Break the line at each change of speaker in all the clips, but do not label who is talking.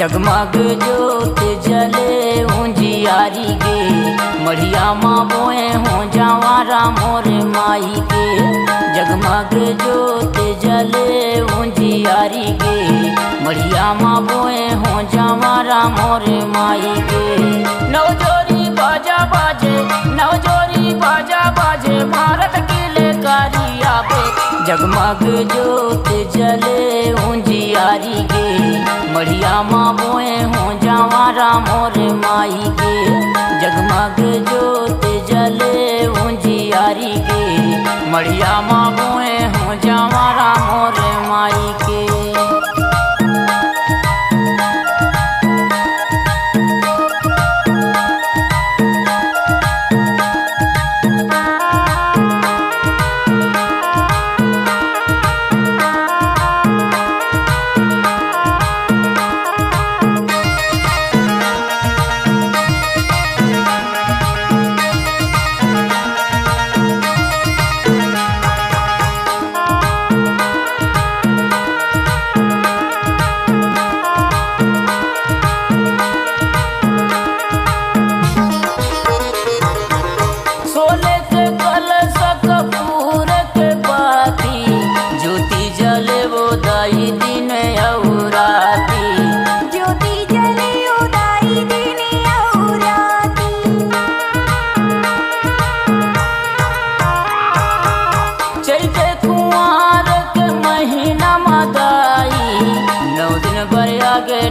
जगमग जोत जले उजियारी गे, मढ़िया माँ बोए हो जवारा मोर माई के। जगमग जोत जले उजियारी गे, मढ़िया माँ बोए हो जवारा मोर माई के। नवजोरी बाजा बाजे, नवजोरी बाजा बाजे, भारत की लेकारी आवे। जगमग जोत जले उजियारी गे, मढ़िया माँ बोए हो जवारा मोर माई के। जगमग जोत जले उजियारी गे, मढ़िया माँ बोए हो जवारा मोर माई के।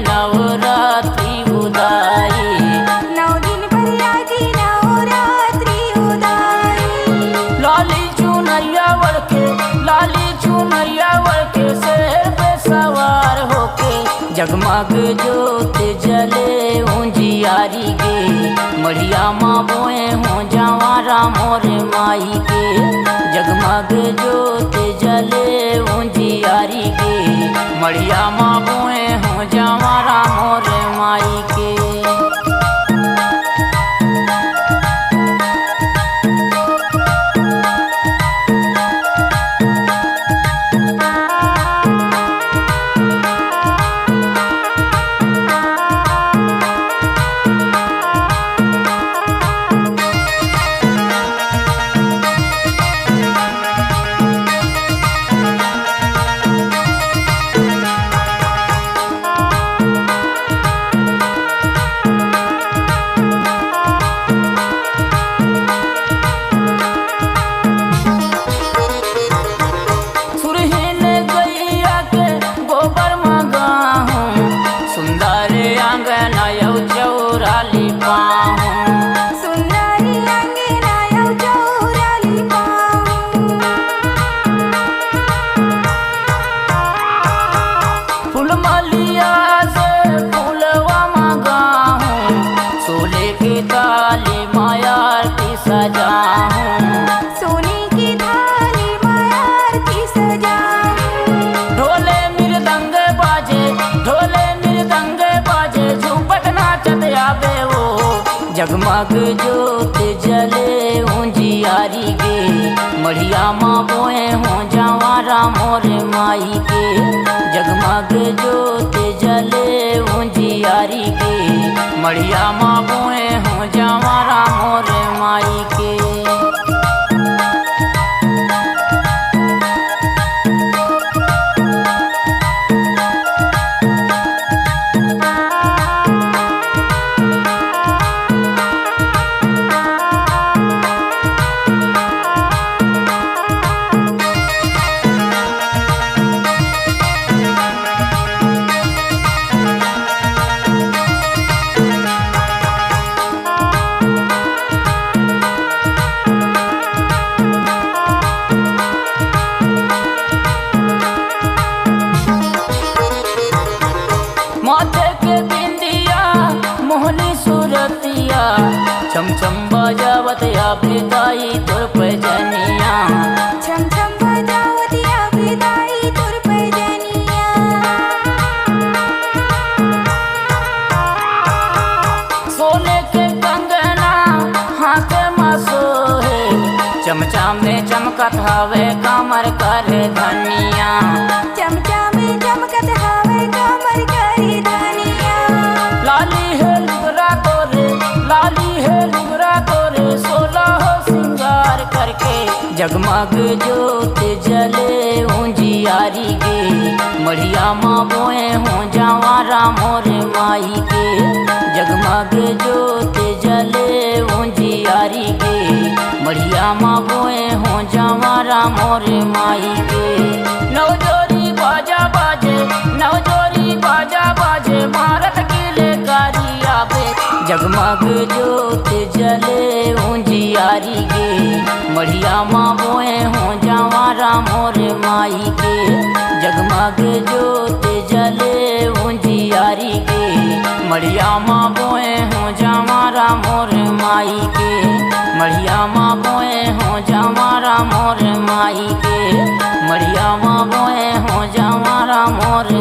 नवरात्रि उदाई,
9 दिन बरियागी नवरात्रि उदाई।
लाली चुनरिया वड़के, लाली चुनरिया वड़के, शेर पे सवार होके। जगमग जोत जले उजियारी गे, मढ़िया माँ बोए हो जवारा मोर माई के। जगमग जोत जले उजियारी गे, मढ़िया माँ बोए हो जवारा मोर माई के।
सोने की थाली मायार की सजाऊं।
ढोले मृदंग बाजे, ढोले मृदंग बाजे, झूपट नाचत आवे वो। जगमग जोत जले उजियारी गे, मढ़िया माँ बोए हो जवारा मोर माई के। जगमग जोत जले उजियारी गे, मढ़िया माँ बोए हो जवारा मोर माई के। छम छम बजावत आबेदाई तोर पैजनिया,
छम छम बजावत आबेदाई तोर पैजनिया।
सोने के कंगना हाथ में सोहे, चमचा में चमकत हवे कमर कर धनिया।
चमचा में चमकत हवे कमर कर धनिया।
जगमग जोत जले उजियारी गे मढ़िया माँ बोए हो जवारा मोर माई के जगमग जोत जले उजियारी गे मढ़िया माँ बोए हो जवारा मोर माई के नवजोरी बाजा बाजे नवजोरी बाजा बाजे भारत के ले कारिया बे जगमग जोत जले उजियारी गे मढ़िया माँ बोए हो जवारा मोर माई के जगमग जोत जले उजियारी गे मढ़िया माँ बोए हो जवारा मोर माई के मढ़िया माँ बोए हो जवारा मोर माई के मढ़िया माँ बोए हो जवारा मोर